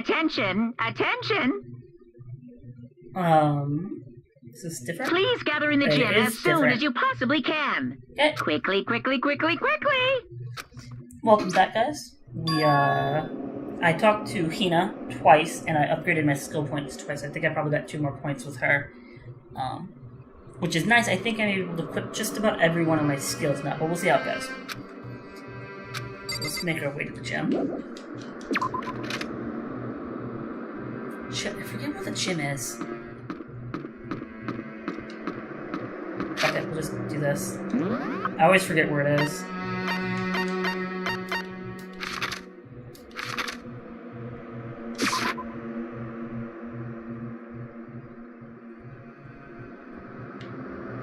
Attention! Attention! Is this different? Please gather in the gym as soon as you possibly can. Okay. Quickly, quickly, quickly, quickly! Welcome back, guys. I talked to Hina twice, and I upgraded my skill points twice. I think I probably got 2 more points with her. Which is nice. I think I'm able to equip just about every one of my skills now, but we'll see how it goes. So let's make our way to the gym. Shit, I forget what the gym is. Okay, we'll just do this. I always forget where it is.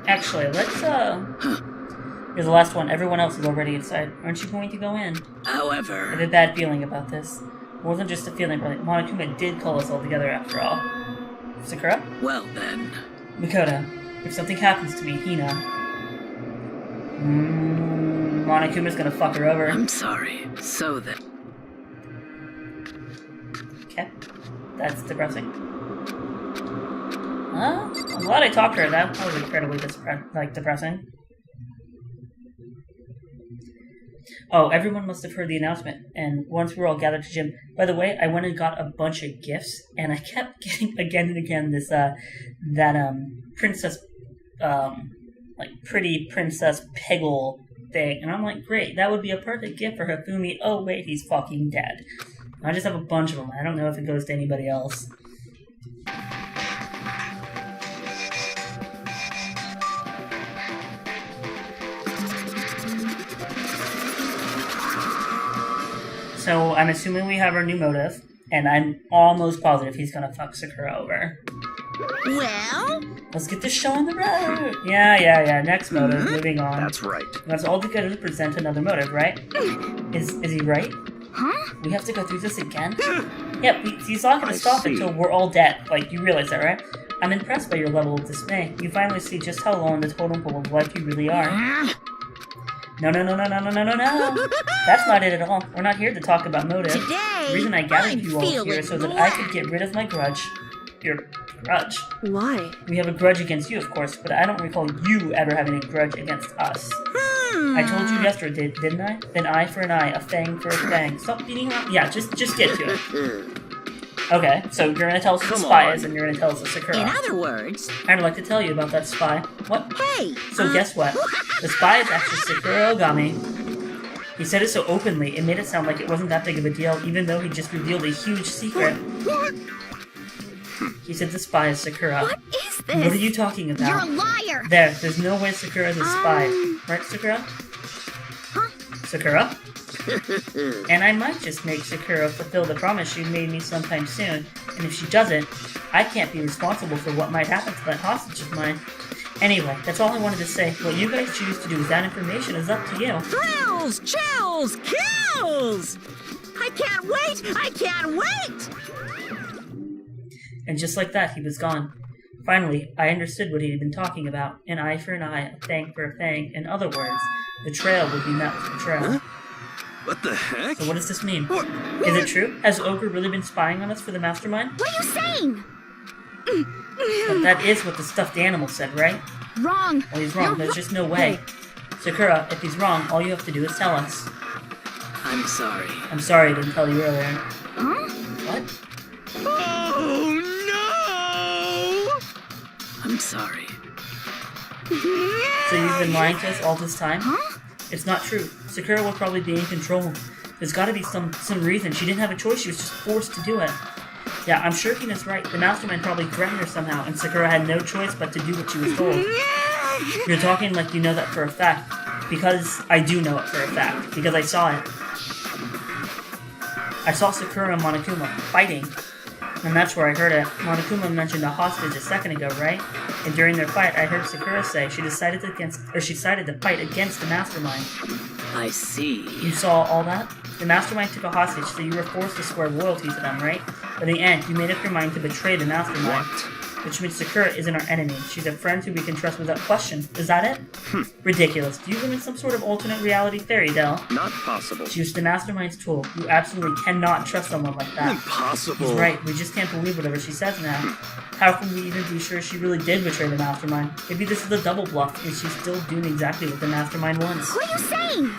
Actually, let's, here's the last one. Everyone else is already inside. Aren't you going to go in? However... I have a bad feeling about this. It wasn't just a feeling, but Monokuma did call us all together after all. Sakura? Well then... Makoto, if something happens to me, Hina... Monokuma's gonna fuck her over. I'm sorry. So then... Okay. That's depressing. I'm glad I talked to her. That was incredibly depressing. Oh, everyone must have heard the announcement, and once we were all gathered to gym. By the way, I went and got a bunch of gifts, and I kept getting again and again this princess, pretty princess Peggle thing, and I'm like, great, that would be a perfect gift for Hifumi. Oh wait, he's fucking dead. I just have a bunch of them. I don't know if it goes to anybody else. So I'm assuming we have our new motive, and I'm almost positive he's gonna fuck Sakura over. Well? Let's get this show on the road! Yeah. Next motive, moving on. That's right. That's all together to present another motive, right? Is he right? Huh? We have to go through this again? Yep, he's not gonna stop until we're all dead. Like, you realize that, right? I'm impressed by your level of dismay. You finally see just how low in the totem pole of life you really are. No. That's not it at all. We're not here to talk about motive. Today, The reason I gathered you all here is so that I could get rid of my grudge. Your grudge? Why? We have a grudge against you, of course, but I don't recall you ever having a grudge against us. I told you yesterday, didn't I? An eye for an eye, a fang for a fang. Stop beating around. Yeah, just get to it. Okay, so you're gonna tell us who the spy is, and you're gonna tell us the Sakura. In other words... I'd like to tell you about that spy. What? Hey! So guess what? The spy is actually Sakura Ogami. He said it so openly, it made it sound like it wasn't that big of a deal, even though he just revealed a huge secret. He said the spy is Sakura. What is this? What are you talking about? You're a liar! There's no way Sakura is a spy. Right, Sakura? Huh? Sakura? And I might just make Sakura fulfill the promise she made me sometime soon, and if she doesn't, I can't be responsible for what might happen to that hostage of mine. Anyway, that's all I wanted to say. What you guys choose to do with that information is up to you. Thrills! Chills! Kills! I can't wait! I can't wait! And just like that, he was gone. Finally, I understood what he had been talking about. An eye for an eye, a fang for a fang. In other words, betrayal would be met with betrayal. Huh? What the heck? So what does this mean? Is it true? Has Ogre really been spying on us for the mastermind? What are you saying? But that is what the stuffed animal said, right? Wrong. Well, he's wrong. There's just no way. Sakura, if he's wrong, all you have to do is tell us. I'm sorry. I'm sorry I didn't tell you earlier. Huh? What? Oh no! I'm sorry. So you've been lying to us all this time? Huh? It's not true. Sakura will probably be in control. There's gotta be some reason. She didn't have a choice. She was just forced to do it. Yeah, I'm sure Hina's right. The mastermind probably threatened her somehow, and Sakura had no choice but to do what she was told. You're talking like you know that for a fact. Because I do know it for a fact. Because I saw it. I saw Sakura and Monokuma fighting. And that's where I heard it. Monokuma mentioned a hostage a second ago, right? And during their fight, I heard Sakura say she decided to fight against the mastermind. I see. You saw all that? The mastermind took a hostage, so you were forced to swear loyalty to them, right? But in the end, you made up your mind to betray the mastermind. What? which means Sakura isn't our enemy. She's a friend who we can trust without question. Is that it? Ridiculous. Do you live in some sort of alternate reality fairy tale? Not possible. She was the mastermind's tool. You absolutely cannot trust someone like that. Impossible. He's right. We just can't believe whatever she says now. How can we even be sure she really did betray the mastermind? Maybe this is a double bluff, and she's still doing exactly what the mastermind wants. What are you saying?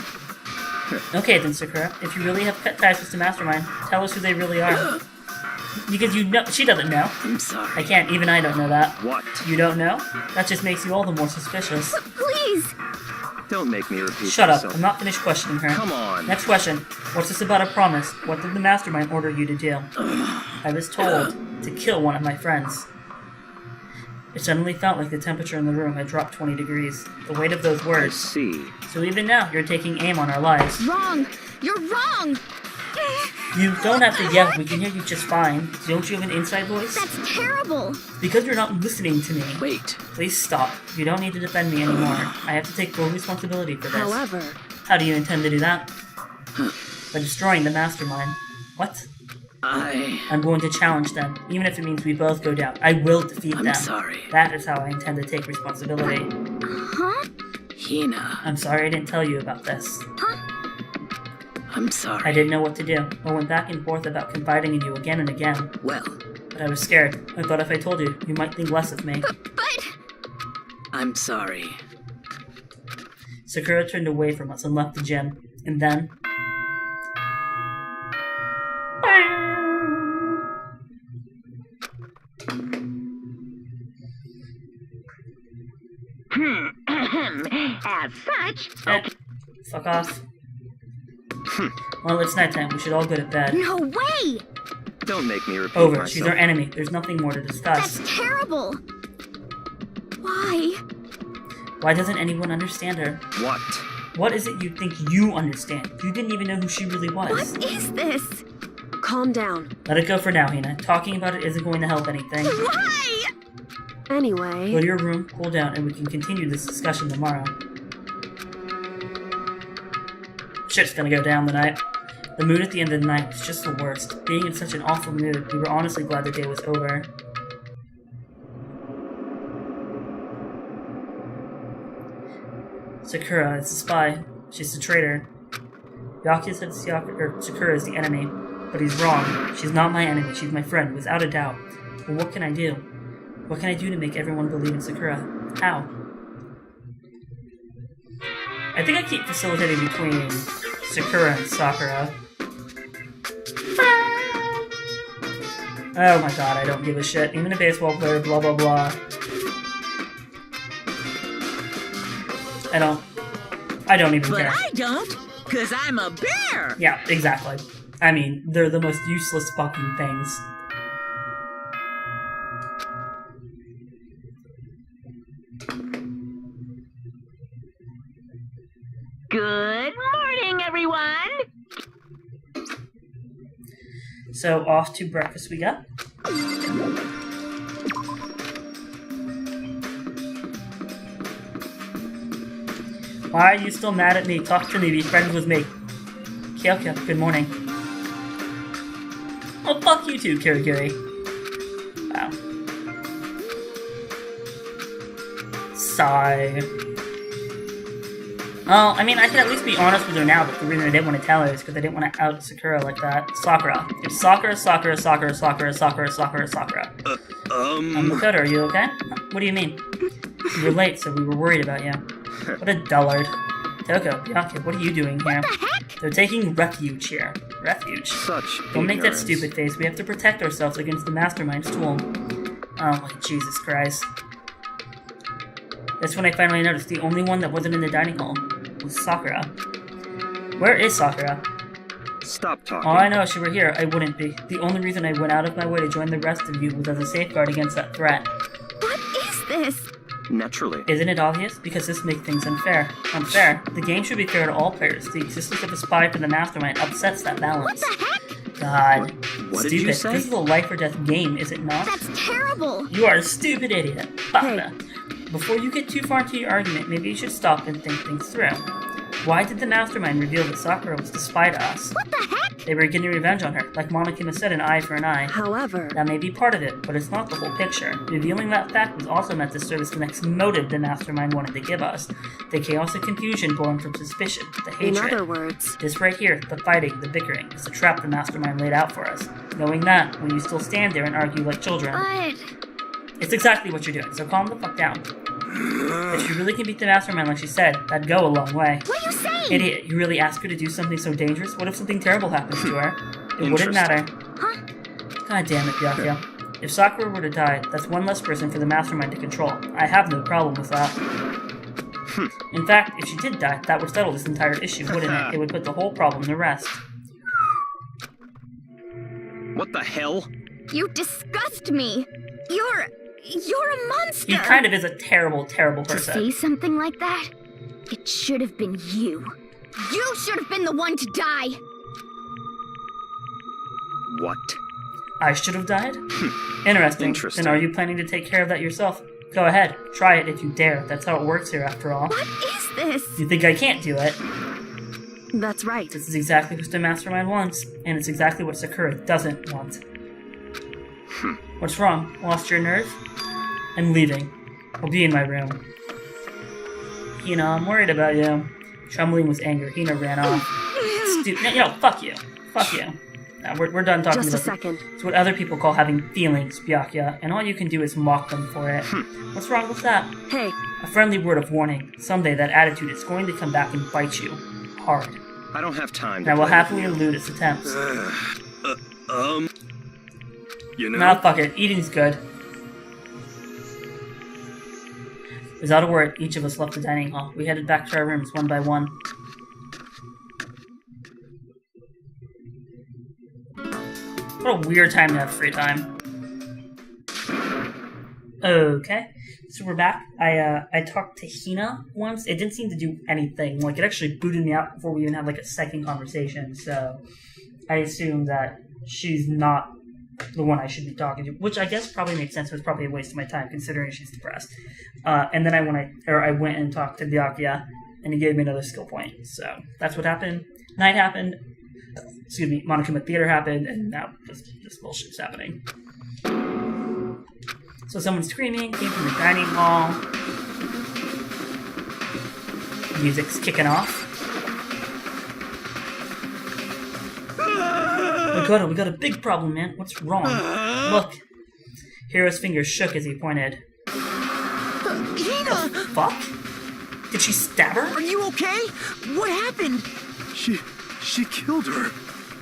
Okay then, Sakura. If you really have cut ties with the mastermind, tell us who they really are. Because you know, she doesn't know. I'm sorry. I can't, even I don't know that. What? You don't know? That just makes you all the more suspicious. Please. Don't make me repeat Shut up, myself. I'm not finished questioning her. Come on. Next question. What's this about a promise? What did the mastermind order you to do? I was told to kill one of my friends. It suddenly felt like the temperature in the room had dropped 20 degrees. The weight of those I words. see. So even now, you're taking aim on our lives. Wrong. You're wrong. You don't have to yell, we can hear you just fine. Don't you have an inside voice? That's terrible. Because you're not listening to me. Wait. Please stop. You don't need to defend me anymore. I have to take full responsibility for this. However, How do you intend to do that? By destroying the mastermind. What? I'm going to challenge them, even if it means we both go down. I will defeat them. I'm sorry. That is how I intend to take responsibility. huh? Hina. I'm sorry I didn't tell you about this. I'm sorry. I didn't know what to do. I went back and forth about confiding in you again and again. Well, But I was scared. I thought if I told you, you might think less of me. But I'm sorry. Sakura turned away from us and left the gym. And then... As such, Fuck off. Well, it's nighttime. We should all go to bed. no way. Don't make me repeat Over. myself. She's our enemy. There's nothing more to discuss. That's terrible. Why? Why doesn't anyone understand her? What? What is it you think you understand? You didn't even know who she really was. What is this? Calm down. Let it go for now, Hina. Talking about it isn't going to help anything. Why? Anyway, Go to your room, cool down, and we can continue this discussion tomorrow. Shit's gonna go down tonight. The mood at the end of the night was just the worst. Being in such an awful mood, we were honestly glad the day was over. Sakura is the spy. She's the traitor. Yakuya said Sakura is the enemy, but he's wrong. She's not my enemy. She's my friend, without a doubt. But what can I do? What can I do to make everyone believe in Sakura? How? I think I keep facilitating between Sakura and Sakura. Oh my god, I don't give a shit. Even a baseball player, blah blah blah. I don't even But care. I don't, because I'm a bear. Yeah, exactly. I mean, they're the most useless fucking things. good morning, everyone. So, off to breakfast we go. Why are you still mad at me? Talk to me, be friends with me. Okay, good morning. Oh, fuck you too, Kirigiri. Wow. Sigh. Well, I mean, I can at least be honest with her now, but the reason I didn't want to tell her is because I didn't want to out Sakura like that. Sakura. It's Sakura, Sakura, Sakura, Sakura, Sakura, Sakura, Sakura. Makoto, are you okay? What do you mean? You were late, so we were worried about you. What a dullard. Toko, Byakuya, what are you doing here? What the heck? They're taking refuge here. Refuge? Such Don't make that ignorance. stupid face. We have to protect ourselves against the mastermind's tool. Oh my Jesus Christ. That's when I finally noticed the only one that wasn't in the dining hall was Sakura. Where is Sakura? Stop talking. All I know if she were here, I wouldn't be. The only reason I went out of my way to join the rest of you was as a safeguard against that threat. What is this? Naturally. Isn't it obvious? Because this makes things unfair. Unfair? The game should be fair to all players. The existence of a spy for the mastermind upsets that What balance. the heck? God. What did Stupid. you say? This is a life or death game, is it not? That's terrible. You are a stupid idiot. Baka. Before you get too far into your argument, maybe you should stop and think things through. Why did the mastermind reveal that Sakura was the spy to us? What the heck? They were getting revenge on her, like Monokuma said, an eye for an eye. However, That may be part of it, but it's not the whole picture. Revealing that fact was also meant to serve as the next motive the mastermind wanted to give us. The chaos and confusion born from suspicion, the in hatred. other words, This right here, the fighting, the bickering, is the trap the mastermind laid out for us. Knowing that, will you still stand there and argue like children? But It's exactly what you're doing, so calm the fuck down. If you really can beat the mastermind like she said, that'd go a long way. what are you saying? Idiot, you really ask her to do something so dangerous? What if something terrible happens to her? It wouldn't matter. Huh? God damn it, Byakuya. If Sakura were to die, that's one less person for the mastermind to control. I have no problem with that. In fact, if she did die, that would settle this entire issue, wouldn't it? It would put the whole problem to rest. What the hell? You disgust me. You're a monster. He kind of is a terrible, terrible To person. say something like that, it should have been you. You should have been the one to die. What? I should have died? Interesting. Interesting. Then are you planning to take care of that yourself? Go ahead. Try it if you dare. That's how it works here, after all. What is this? You think I can't do it? that's right. This is exactly what the mastermind wants, and it's exactly what Sakura doesn't want. What's wrong? Lost your nerve? I'm leaving. I'll be in my room. Hina, I'm worried about you. Trembling with anger, Hina ran off. Fuck you. Fuck you. No, we're done talking Just a about second. It's what other people call having feelings, Byakuya, and all you can do is mock them for it. What's wrong with that? Hey, A friendly word of warning. Someday that attitude is going to come back and bite you. Hard. I don't have time And to I will play happily with elude its attempts. you. You know? Nah, fuck it. Eating's good. Without a word, each of us left the dining hall. We headed back to our rooms one by one. What a weird time to have free time. Okay, so we're back. I talked to Hina once. It didn't seem to do anything. Like, it actually booted me out before we even had, like, a second conversation. So I assume that she's not the one I should be talking to, which I guess probably makes sense. It was probably a waste of my time considering she's depressed. And then I went and talked to Byakuya, and he gave me another skill point. So that's what happened. Night happened. Excuse me. Monokuma Theater happened, and now this bullshit's happening. So someone screaming came from the dining hall. Music's kicking off. We got a big problem, man. What's wrong? Look. Hiro's fingers shook as he pointed. Hina! Fuck? Did she stab her? Are you okay? What happened? She killed her.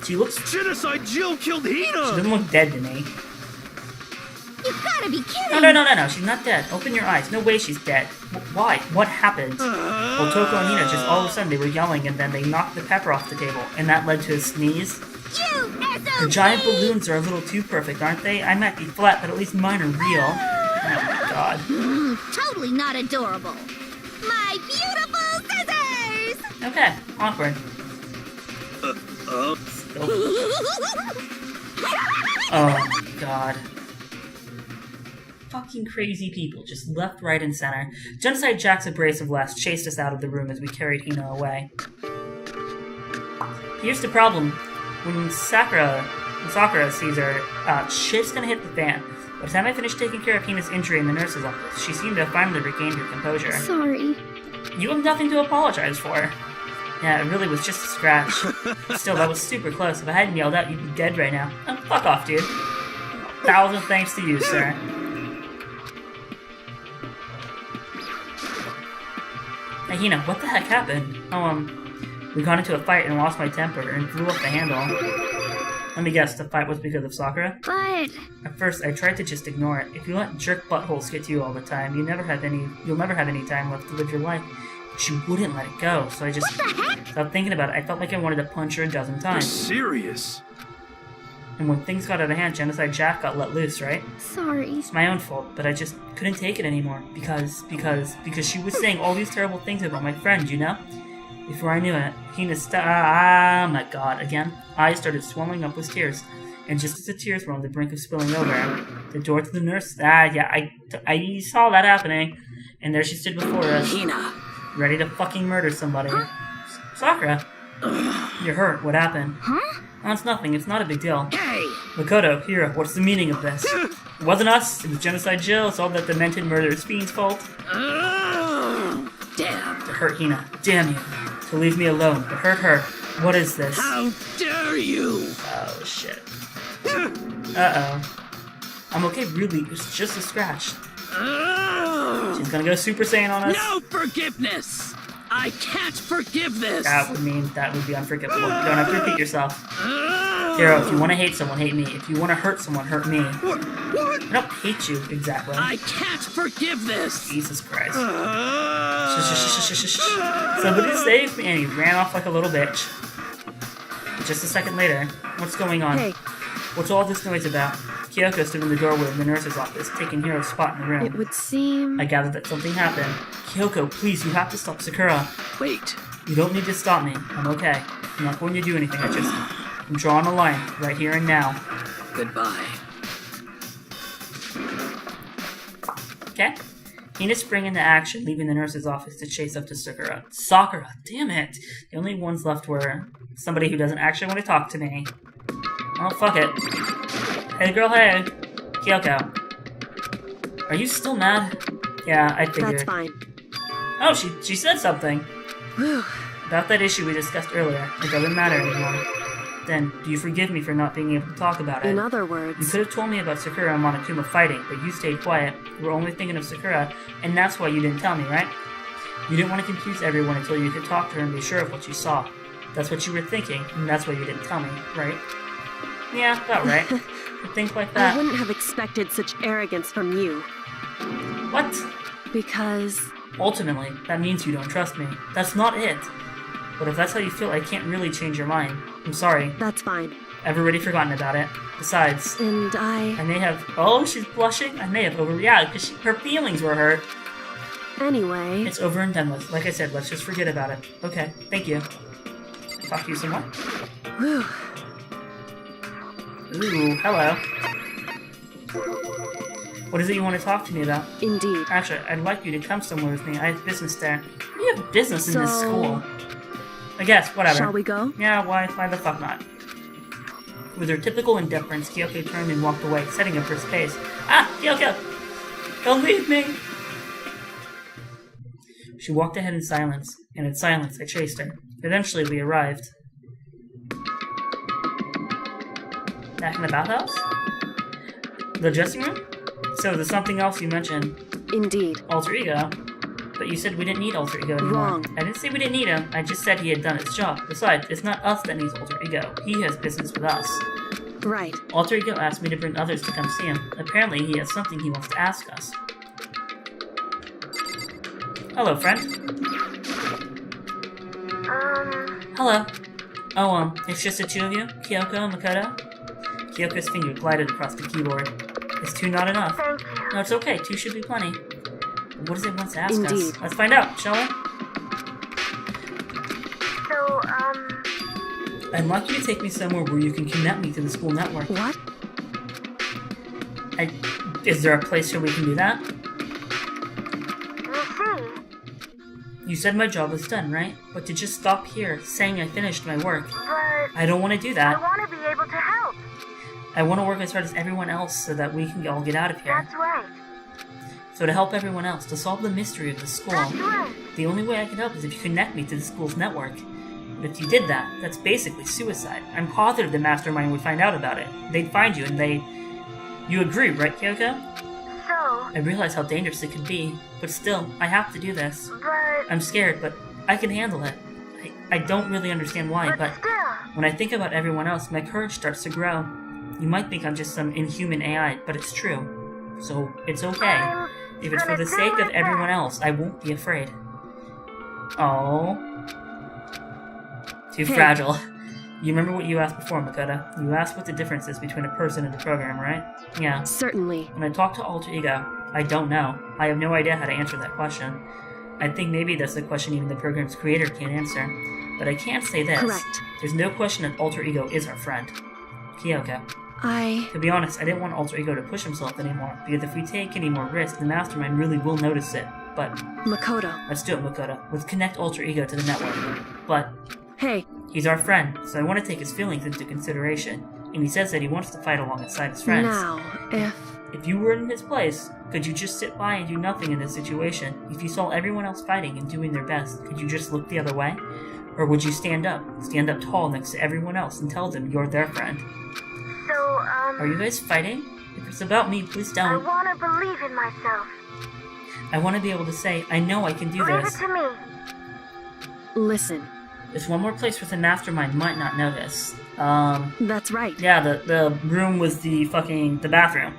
She looks... Genocide Jill killed She Hina! doesn't look dead to me. You gotta be kidding. No. She's not dead. Open your eyes. No way she's dead. Why? What happened? Well, Toko and Hina just all of a sudden they were yelling and then they knocked the pepper off the table. And that led to a sneeze. You SOB! The giant balloons are a little too perfect, aren't they? I might be flat, but at least mine are real. Oh my god. Totally not adorable. My beautiful scissors! Okay, awkward. Oh god. Fucking crazy people, just left, right, and center. Genocide Jack's abrasive blast chased us out of the room as we carried Hina away. Here's the problem. When Sakura sees her, shit's gonna hit the fan. By the time I finished taking care of Hina's injury in the nurse's office, she seemed to have finally regained her composure. Sorry. You have nothing to apologize for. Yeah, it really was just a scratch. Still, that was super close. If I hadn't yelled out, you'd be dead right now. Oh, fuck off, dude. 1,000 thanks to you, sir. Hey, Hina, what the heck happened? We got into a fight and lost my temper and threw off the handle. Let me guess, the fight was because of Sakura? But At first, I tried to just ignore it. If you let jerk buttholes get to you all the time, you'll never have any time left to live your life. But she wouldn't let it go, so I just stopped thinking about it. I felt like I wanted to punch her a dozen You're times. serious? And when things got out of hand, Genocide Jack got let loose, right? sorry. It's my own fault, but I just couldn't take it anymore because she was saying all these terrible things about my friend, you know? Before I knew it, Hina my god, again. Eyes started swelling up with tears, and just as the tears were on the brink of spilling over, the door to the nurse, I saw that happening, and there she stood before us, Hina. ready to fucking murder somebody. Sakura, you're hurt, what happened? Huh? Oh, it's nothing. It's not a big deal. Hey! Makoto, Hira, what's the meaning of this? It wasn't us. It was Genocide Jill. It's all that demented murderous fiend's fault. Damn. To hurt Hina. Damn you. To leave me alone. To hurt her. What is this? How dare you? Oh, shit. Uh-oh. I'm okay, really. It's just a scratch. She's gonna go Super Saiyan on us. No forgiveness! I can't forgive this! That would mean that would be unforgivable. You don't have to repeat yourself. Hero, if you want to hate someone, hate me. If you want to hurt someone, hurt me. What? I don't hate you, exactly. I can't forgive this! Jesus Christ. Somebody save me! And he ran off like a little bitch. Just a second later, what's going on? Hey, What's all this noise about? Kyoko stood in the doorway of the nurse's office, taking Hiro's spot in the room. it would seem... I gathered that something happened. Kyoko, please, you have to stop Sakura. Wait. You don't need to stop me. I'm okay. I'm not going to do anything. I'm drawing a line right here and now. Goodbye. Okay? Hina sprang into action, leaving the nurse's office to chase up to Sakura. Sakura, damn it! The only ones left were somebody who doesn't actually want to talk to me. Oh, fuck it. Hey girl, hey! Kyoko. Are you still mad? Yeah, I figured. That's fine. Oh, she said something. Whew. About that issue we discussed earlier. It doesn't matter anymore. Then, do you forgive me for not being able to talk about it? In other You words, could have told me about Sakura and Monokuma fighting, but you stayed quiet. You were only thinking of Sakura, and that's why you didn't tell me, right? You didn't want to confuse everyone until you could talk to her and be sure of what you saw. That's what you were thinking, and that's why you didn't tell me, right? Yeah, about right. Think like I that. wouldn't have expected such arrogance from you. What? Because... Ultimately, that means you don't trust me. That's not it. But if that's how you feel, I can't really change your mind. I'm sorry. That's fine. I've already forgotten about it. Besides, And I may have... Oh, she's blushing? I may have overreacted because her feelings were hurt. Anyway... It's over and done with. Like I said, let's just forget about it. Okay, thank you. Talk to you some more. Whew. Ooh, hello. What is it you want to talk to me about? Indeed. Actually, I'd like you to come somewhere with me. I have business there. You have business in this So- school. I guess, whatever. Shall we go? Yeah, why the fuck not? With her typical indifference, Kyoko turned and walked away, setting up her space. Ah, Kyoko! Don't leave me! She walked ahead in silence, and in silence I chased her. Eventually we arrived. Back in the bathhouse? The dressing room? So there's something else you mentioned. Indeed. Alter ego. But you said we didn't need alter ego anymore. Wrong. I didn't say we didn't need him. I just said he had done his job. Besides, it's not us that needs alter ego. He has business with us. Right. Alter ego asked me to bring others to come see him. Apparently, he has something he wants to ask us. Hello, friend. Hello. Oh, it's just the two of you? Kyoko and Makoto? Kyoko's finger glided across the keyboard. Is two not enough? Thank you. No, it's okay. Two should be plenty. What does it want to ask Indeed. us? Let's find out, shall we? So, I'd like you to take me somewhere where you can connect me to the school network. What? Is there a place where we can do that? we'll see. You said my job was done, right? But to just stop here, saying I finished my work. But I don't want to do I that. want to be able to help. I want to work as hard as everyone else so that we can all get out of here. That's right. So to help everyone else, to solve the mystery of the school, That's right. the only way I can help is if you connect me to the school's network. But if you did that, that's basically suicide. I'm positive the mastermind would find out about it. They'd find you and You agree, right, Kyoko? So, I realize how dangerous it could be, but still, I have to do this. but I'm scared, but I can handle it. I don't really understand why, but still, when I think about everyone else, my courage starts to grow. You might think I'm just some inhuman AI, but it's true. So, it's okay. If it's for the sake of everyone else, I won't be afraid. Oh, too Hey. fragile. You remember what you asked before, Makoto? You asked what the difference is between a person and a program, right? Yeah. Certainly. When I talk to Alter Ego, I don't know. I have no idea how to answer that question. I think maybe that's a question even the program's creator can't answer. But I can say this. Correct. There's no question that Alter Ego is our friend. Kyoko. To be honest, I didn't want Alter Ego to push himself anymore, because if we take any more risks, the Mastermind really will notice it. But Makoto. let's do it, Makoto. Let's connect Alter Ego to the network. But Hey, He's our friend, so I want to take his feelings into consideration. And he says that he wants to fight alongside his friends. Now, If you were in his place, could you just sit by and do nothing in this situation? If you saw everyone else fighting and doing their best, could you just look the other way? Or would you stand up tall next to everyone else and tell them you're their friend? So, Are you guys fighting? If it's about me, please I don't. want to believe in myself. I want to be able to say, I know I can do Leave it this. to me. listen. There's one more place where the mastermind might not notice. That's right. Yeah, the room was the bathroom.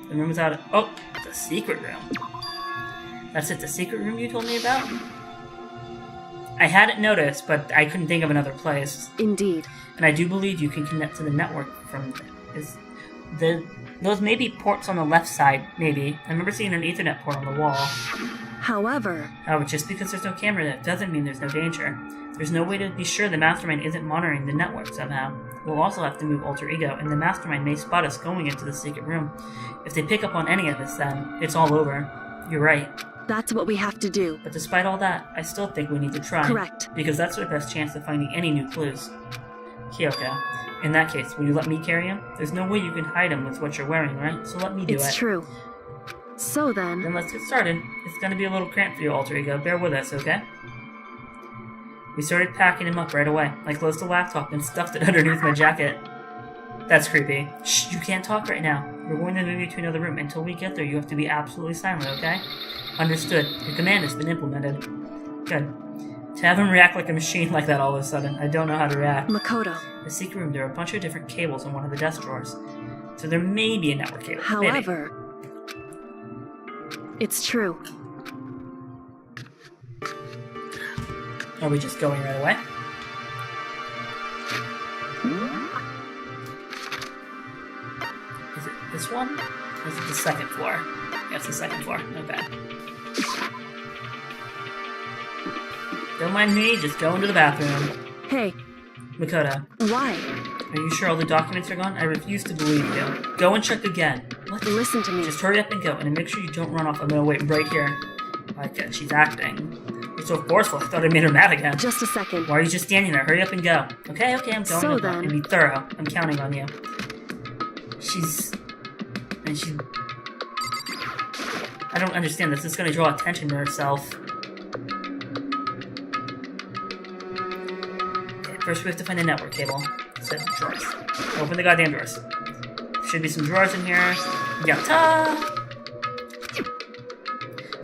The room was out. Oh, the secret room. That's it, the secret room you told me about? I hadn't noticed, but I couldn't think of another place. Indeed. And I do believe you can connect to the network from those may be ports on the left side, maybe. I remember seeing an Ethernet port on the wall. However, Just because there's no camera there doesn't mean there's no danger. There's no way to be sure the mastermind isn't monitoring the network somehow. We'll also have to move alter ego, and the mastermind may spot us going into the secret room. If they pick up on any of this, then it's all over. You're right. that's what we have to do. But despite all that, I still think we need to try. Correct. Because that's our best chance of finding any new clues. Kyoko, in that case, will you let me carry him? There's no way you can hide him with what you're wearing, right? So let me do it. It's true. So Then then, let's get started. It's gonna be a little cramped for you, alter ego. Bear with us, okay? We started packing him up right away. I closed the laptop and stuffed it underneath my jacket. That's creepy. Shh, you can't talk right now. We're going to move you to another room. Until we get there, you have to be absolutely silent, okay? Understood. Your command has been implemented. Good. To have him react like a machine like that all of a sudden, I don't know how to react. Makoto. In the secret room, there are a bunch of different cables in one of the desk drawers. So there may be a network cable. Maybe. However, it's true. Are we just going right away? Is it this one? Or is it the second floor? Yeah, it's the second floor. Okay. Don't mind me, just go into the bathroom. Hey, Makoto, why? are you sure all the documents are gone? I refuse to believe you. Go and check again. What? Listen to me. Just hurry up and go, and make sure you don't run off. I'm gonna wait right here. Like, she's acting. You're so forceful, I thought I made her mad again. Just a second. Why are you just standing there? Hurry up and go. Okay, I'm going. So I'm then- and be thorough. I'm counting on you. I don't understand this. It's gonna draw attention to herself. Okay, first we have to find a network cable. Set drawers. Open the goddamn drawers. Should be some drawers in here. Yatta!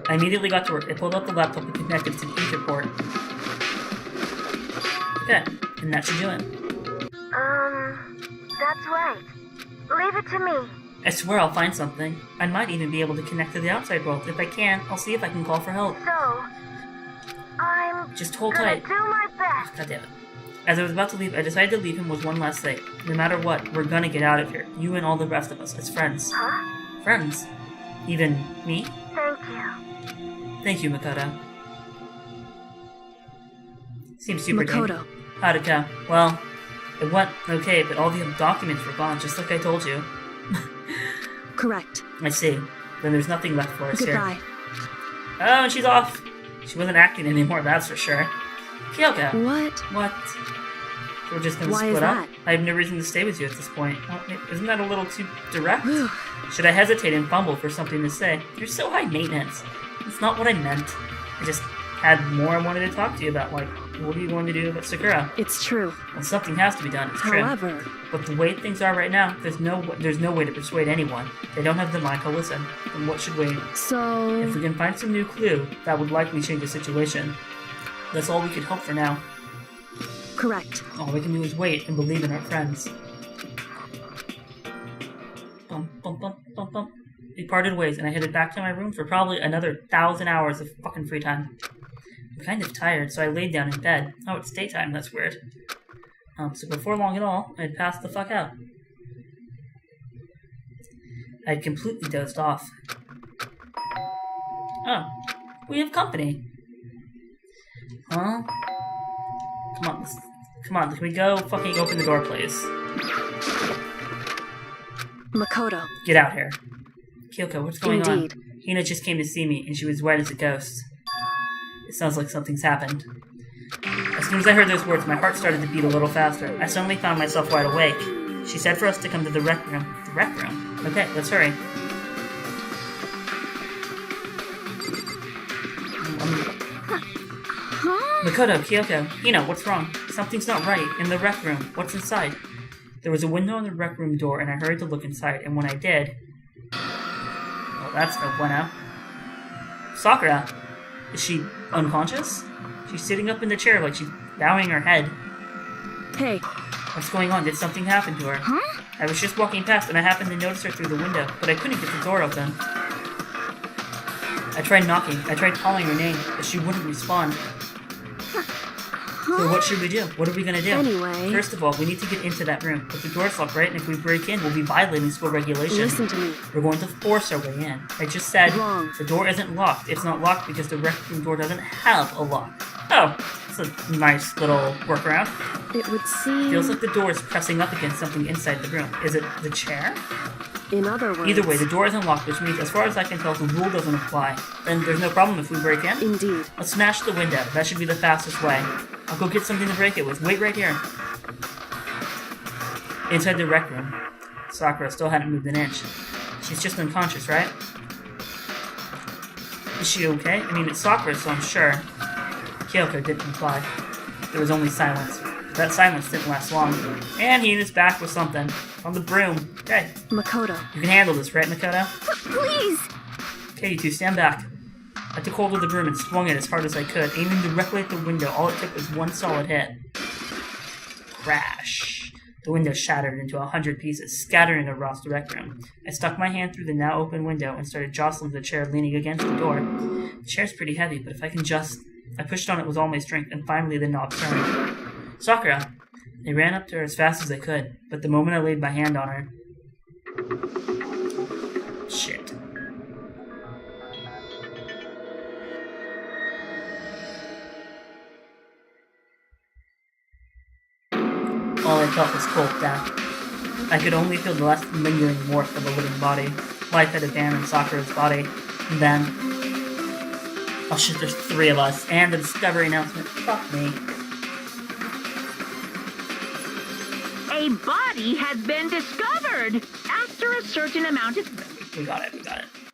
I immediately got to work. I pulled out the laptop and connected to the ether port. Okay, and that should do it. That's right. Leave it to me. I swear I'll find something. I might even be able to connect to the outside world. If I can, I'll see if I can call for help. So, I'm Just hold gonna tight. do my best. God damn it. As I was about to leave, I decided to leave him with one last thing. No matter what, we're gonna get out of here. You and all the rest of us, as friends. Huh? Friends. Even me? Thank you. Thank you, Makoto. Seems super deep. Makoto. How'd it go? Well, it went okay, but all the documents were gone, just like I told you. Correct. I see. Then there's nothing left for us Goodbye. here. Oh, and she's off. She wasn't acting anymore, that's for sure. Kyoko. What? What? We're just gonna Why is split up? that? I have no reason to stay with you at this point. Oh, isn't that a little too direct? Whew. Should I hesitate and fumble for something to say? You're so high maintenance. It's not what I meant. I just had more I wanted to talk to you about, like, what are you going to do about Sakura? It's true. Well, something has to be done, it's true. However, But the way things are right now, there's no way to persuade anyone. They don't have the mind to listen. Then what should we? so... If we can find some new clue, that would likely change the situation. That's all we could hope for now. Correct. All we can do is wait and believe in our friends. Bum, bum, bum, bum, bum. We parted ways, and I headed back to my room for probably another 1,000 hours of fucking free time. I'm kind of tired, so I laid down in bed. Oh, it's daytime, that's weird. So before long at all, I'd passed the fuck out. I'd completely dozed off. Oh, we have company. Huh? Come on, can we go fucking open the door, please? Makoto. Get out here. Kyoko, what's going Indeed. on? Hina just came to see me, and she was white as a ghost. It sounds like something's happened. As soon as I heard those words, my heart started to beat a little faster. I suddenly found myself wide awake. She said for us to come to the rec room. The rec room? Okay, let's hurry. Makoto, Kyoko, Hina, what's wrong? Something's not right. In the rec room. What's inside? There was a window on the rec room door, and I hurried to look inside, and when I did... Well, that's no bueno. Sakura! Is she unconscious? She's sitting up in the chair like she's bowing her head. Hey. What's going on? Did something happen to her? Huh? I was just walking past, and I happened to notice her through the window, but I couldn't get the door open. I tried knocking. I tried calling her name, but she wouldn't respond. So what should we do? What are we gonna do? Anyway. First of all, we need to get into that room. But the door's locked, right? And if we break in, we'll be violating school regulations. Listen to me. We're going to force our way in. I just said Wrong. the door isn't locked. It's not locked because the rec room door doesn't have a lock. Oh, that's a nice little workaround. It would seem... Feels like the door is pressing up against something inside the room. Is it the chair? In other words... Either way, the door isn't locked, which means as far as I can tell, the rule doesn't apply. Then there's no problem if we break in? Indeed. Let's smash the window. That should be the fastest way. I'll go get something to break it with. Wait right here. Inside the rec room, Sakura still hadn't moved an inch. She's just unconscious, right? Is she okay? I mean, it's Sakura, so I'm sure. Kyoko didn't reply. There was only silence. But that silence didn't last long. And he is back with something. On the broom. Okay. Makoto. You can handle this, right, Makoto? Please! Okay, you two, stand back. I took hold of the broom and swung it as hard as I could, aiming directly at the window. All it took was one solid hit. Crash. The window shattered into 100 pieces, scattering across the rec room. I stuck my hand through the now open window and started jostling the chair leaning against the door. The chair's pretty heavy, but if I can just... I pushed on it with all my strength, and finally the knob turned. Sakura! I ran up to her as fast as I could, but the moment I laid my hand on her... Shit. All I felt was cold death. I could only feel the last lingering warmth of a living body. Life had abandoned Sakura's body. And then... Oh shit, there's 3 of us. And the discovery announcement. Fuck me. A body has been discovered after a certain amount of... We got it.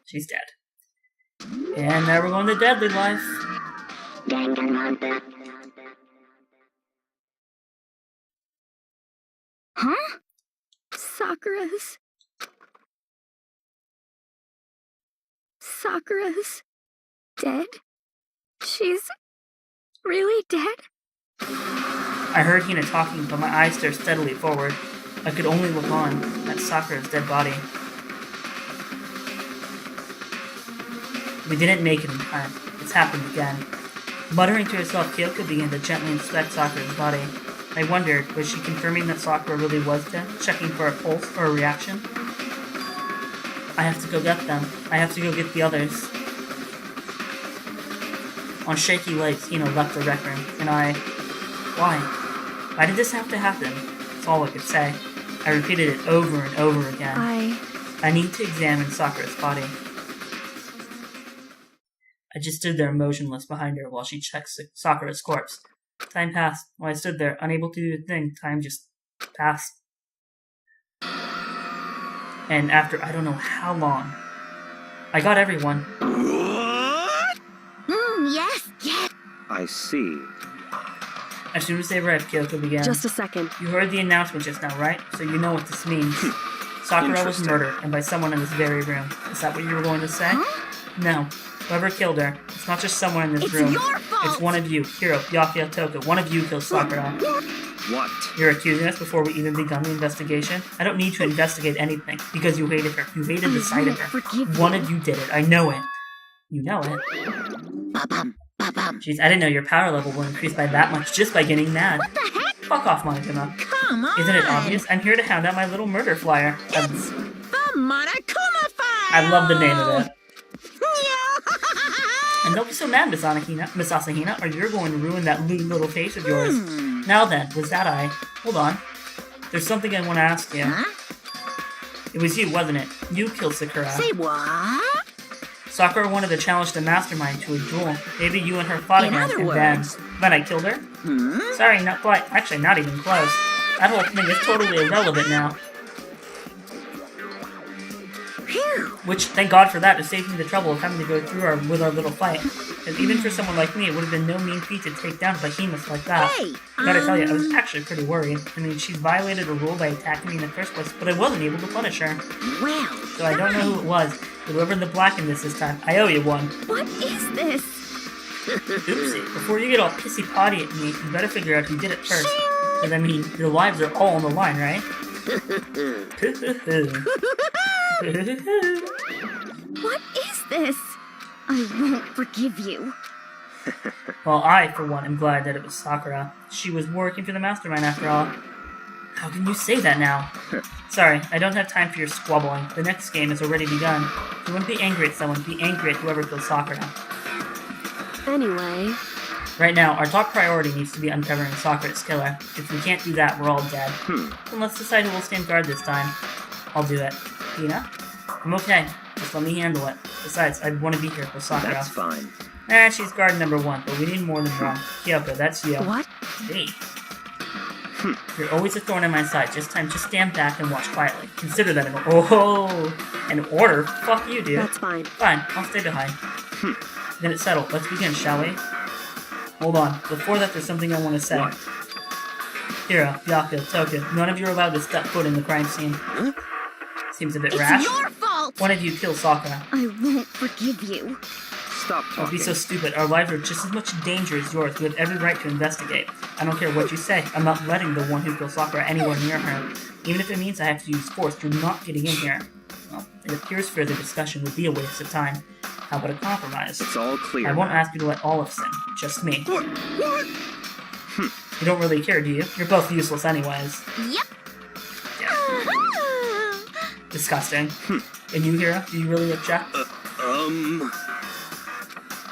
She's dead. And now we're going to Deadly Life. Danganronpa. Huh? Sakura's dead? She's really dead? I heard Hina talking, but my eyes stared steadily forward. I could only look on at Sakura's dead body. We didn't make it in time. It's happened again. Muttering to herself, Kyoko began to gently inspect Sakura's body. I wondered, was she confirming that Sakura really was dead? Checking for a pulse or a reaction? I have to go get them. I have to go get the others. On shaky legs, Hina left the rec room, and I... Why? Why did this have to happen? That's all I could say. I repeated it over and over again. I need to examine Sakura's body. I just stood there motionless behind her while she checked Sakura's corpse. Time passed. While I stood there, unable to do a thing, time just passed. And after I don't know how long, I got everyone. What? Yes. I see. As soon as they arrived, Kyoko began. Just a second. You heard the announcement just now, right? So you know what this means. Sakura was murdered, and by someone in this very room. Is that what you were going to say? Huh? No. Whoever killed her, it's not just someone in this It's room. your fault! It's one of you, Hiro, Byakuya, Toka. One of you killed Sakura. What? You're accusing us before we even begun the investigation? I don't need to investigate anything, because you hated her. You hated the sight of her. Forgive One you. of you did it. I know it. You know it. Ba-bum. Jeez, I didn't know your power level will increase by that much just by getting mad. What the heck? Fuck off, Monokuma. Come on. Isn't it obvious? I'm here to hound out my little murder flyer. The Monokuma file. I love the name of it. And don't be so mad, Miss Asahina, or you're going to ruin that lewd little face of yours. Now then, was that I? Hold on. There's something I want to ask you. Huh? It was you, wasn't it? You killed Sakura. Say what? Sakura wanted to challenge the mastermind to a duel. Maybe you and her fought In against other and then... words- Then I killed her? Sorry, not quite. Actually, not even close. That whole thing is totally irrelevant now. Phew. Which, thank God for that, to save me the trouble of having to go through with our little fight. Because even for someone like me, it would have been no mean feat to take down behemoths like that. Hey, I gotta tell you, I was actually pretty worried. I mean, she violated a rule by attacking me in the first place, but I wasn't able to punish her. Well, So I don't know who it was, but whoever in the black in this time, I owe you one. What is this? Oopsie. Before you get all pissy-potty at me, you better figure out who did it first. Because, I mean, your lives are all on the line, right? What is this? I won't forgive you. Well, I, for one, am glad that it was Sakura. She was working for the mastermind, after all. How can you say that now? Sorry, I don't have time for your squabbling. The next game has already begun. If you want to be angry at someone, be angry at whoever kills Sakura. Anyway, Right now, our top priority needs to be uncovering Sakura's killer. If we can't do that, we're all dead. Then let's decide who will stand guard this time. I'll do it. Hina? I'm okay. Just let me handle it. Besides, I want to be here for Sakura. That's fine. She's guard number 1, but we need more than one. Kyoko, that's you. what? Hey. You're always a thorn in my side. Just stand back and watch quietly. Consider that an order? Fuck you, dude. That's fine. Fine, I'll stay behind. Then it's settled. Let's begin, shall we? Hold on. Before that, there's something I want to say. What? Hira, Byakuya, Toku, none of you are allowed to step foot in the crime scene. Seems a bit rash. It's your fault! One of you kill Sakura. I won't forgive you. Stop Don't talking. be so stupid. Our lives are just as much in danger as yours. We have every right to investigate. I don't care what you say. I'm not letting the one who kills Sakura anywhere near her. Even if it means I have to use force, you're not getting in here. Well, it appears further discussion would be a waste of time. How about a compromise? It's all clear. I won't ask you to let Olive sing. Just me. What? You don't really care, do you? You're both useless anyways. Yep. Disgusting. And you, Hira? Do you really object?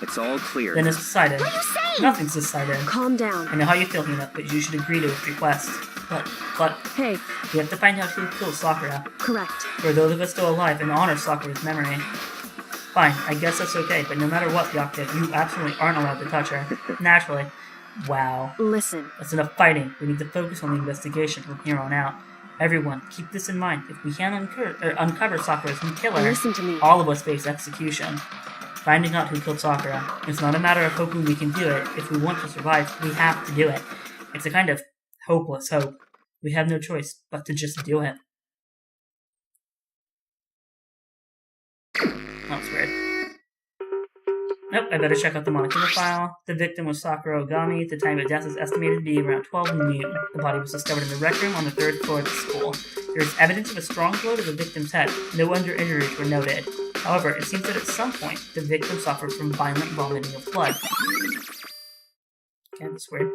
It's all clear. Then it's decided. What are you saying? Nothing's decided. Calm down. I know how you feel, Hina, but you should agree to its request. But, Hey, we have to find out who killed Sakura. correct. For those of us still alive and honor Sakura's memory. Fine, I guess that's okay, but no matter what, Byakuya, you absolutely aren't allowed to touch her. Naturally. Wow. Listen, That's enough fighting. We need to focus on the investigation from here on out. Everyone, keep this in mind. If we can't uncover Sakura's killer, listen to me. all of us face execution. Finding out who killed Sakura. It's not a matter of hoping we can do it. If we want to survive, we have to do it. It's a kind of hopeless hope. We have no choice but to just do it. That was weird. Nope, I better check out the Monokuma file. The victim was Sakura Ogami. The time of death is estimated to be around 12 noon. The body was discovered in the rec room on the 3rd floor of the school. There is evidence of a strong blow to the victim's head. No under injuries were noted. However, it seems that at some point, the victim suffered from violent vomiting of blood. Okay, that's weird.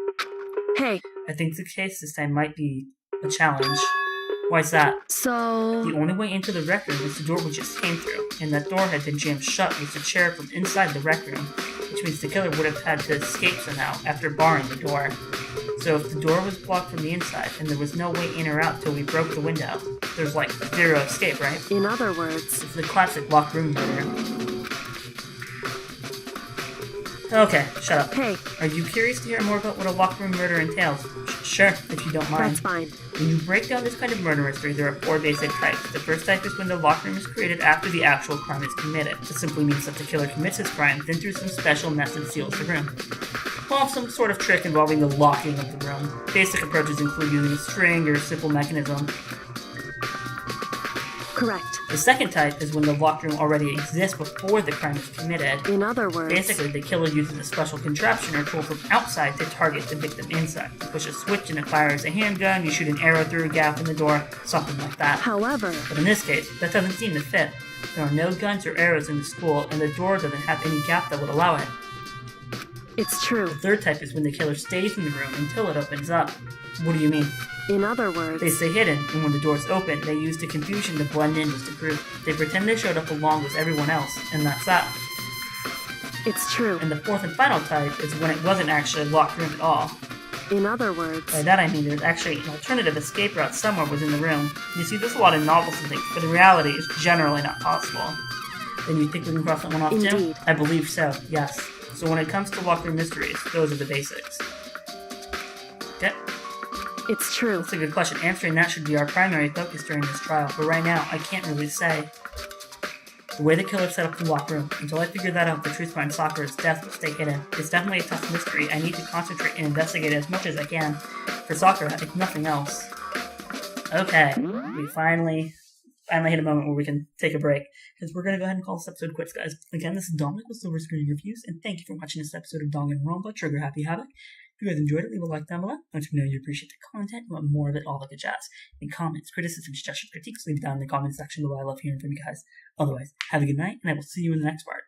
Hey, I think the case this time might be a challenge. Why's that? so... The only way into the rec room is the door we just came through, and that door had been jammed shut with a chair from inside the rec room, which means the killer would have had to escape somehow after barring the door. So if the door was blocked from the inside, and there was no way in or out till we broke the window, there's like zero escape, right? In other words, It's the classic locked room murder. Okay, shut up. hey, Are you curious to hear more about what a locked room murder entails? Sure, if you don't mind. that's fine. When you break down this kind of murder mystery, there are 4 basic types. The first type is when the locked room is created after the actual crime is committed. This simply means that the killer commits his crime, then through some special method seals the room. Well, some sort of trick involving the locking of the room. Basic approaches include using a string or a simple mechanism. Correct. The second type is when the locked room already exists before the crime is committed. In other words, Basically, the killer uses a special contraption or tool from outside to target the victim inside. You push a switch and it fires a handgun, you shoot an arrow through a gap in the door, something like that. however, But in this case, that doesn't seem to fit. There are no guns or arrows in the school, and the door doesn't have any gap that would allow it. it's true. The third type is when the killer stays in the room until it opens up. What do you mean? In other words, They stay hidden, and when the doors open, they use the confusion to blend in with the group. They pretend they showed up along with everyone else, and that's that. it's true. And the fourth and final type is when it wasn't actually a locked room at all. In other words, By that I mean there's actually an alternative escape route somewhere within the room. You see, there's a lot of novels and things, but in reality, it's generally not possible. Then you think we can cross that one off Indeed. too? I believe so, yes. So when it comes to walkthrough mysteries, those are the basics. Okay. It's true. That's a good question. Answering that should be our primary focus during this trial, but right now, I can't really say. The way the killer set up the walkroom, until I figure that out, the truth behind Sakura's death will stay hidden. It's definitely a tough mystery. I need to concentrate and investigate as much as I can. For Sakura, if nothing else. Okay, we finally hit a moment where we can take a break, because we're going to go ahead and call this episode quits, guys. Again, this is Dominic with Silver Screen Reviews, and thank you for watching this episode of Danganronpa, Trigger Happy Havoc. If you guys enjoyed it, leave a like down below. Let me know you appreciate the content, you want more of it, all the good jazz. And comments, criticisms, suggestions, critiques, leave it down in the comment section below. I love hearing from you guys. Otherwise, have a good night, and I will see you in the next part.